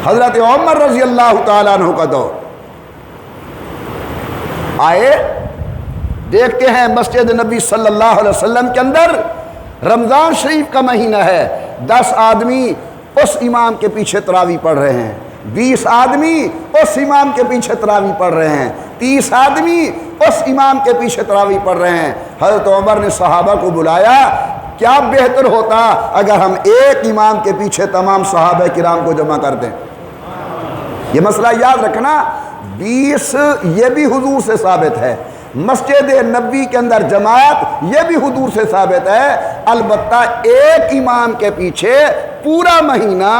حضرت عمر رضی اللہ تعالیٰ عنہ کا دور آئے، دیکھتے ہیں مسجد نبی صلی اللہ علیہ وسلم کے اندر رمضان شریف کا مہینہ ہے، 10 آدمی اس امام کے پیچھے تراویح پڑھ رہے ہیں، 20 آدمی اس امام کے پیچھے تراویح پڑھ رہے ہیں، 30 آدمی اس امام کے پیچھے تراویح پڑھ رہے ہیں۔ حضرت عمر نے صحابہ کو بلایا، کیا بہتر ہوتا اگر ہم ایک امام کے پیچھے تمام صحابہ کرام کو جمع کر دیں۔ یہ مسئلہ یاد رکھنا، 20 یہ بھی حضور سے ثابت ہے، مسجد نبی کے اندر جماعت یہ بھی حضور سے ثابت ہے، البتہ ایک امام کے پیچھے پورا مہینہ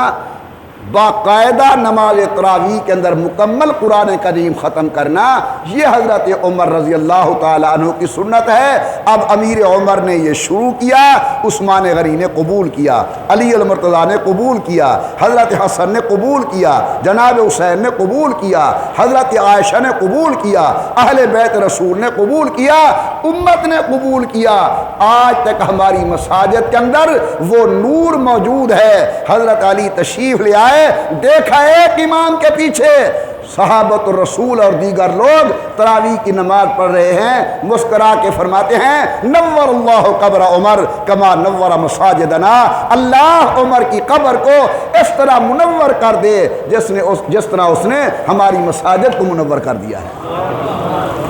باقاعدہ نماز تراویح کے اندر مکمل قرآن کریم ختم کرنا، یہ حضرت عمر رضی اللہ تعالیٰ عنہ کی سنت ہے۔ اب امیر عمر نے یہ شروع کیا، عثمان غنی نے قبول کیا، علی المرتضیٰ نے قبول کیا، حضرت حسن نے قبول کیا، جناب حسین نے قبول کیا، حضرت عائشہ نے قبول کیا، اہل بیت رسول نے قبول کیا، امت نے قبول کیا۔ آج تک ہماری مساجد کے اندر وہ نور موجود ہے۔ حضرت علی تشریف لے آئے، دیکھا ایک امام کے پیچھے صحابۃ الرسول اور دیگر لوگ تراویح کی نماز پڑھ رہے ہیں، مسکرا کے فرماتے ہیں نور اللہ قبر عمر کما نور مساجدنا، اللہ عمر کی قبر کو اس طرح منور کر دے جس طرح اس نے ہماری مساجد کو منور کر دیا ہے۔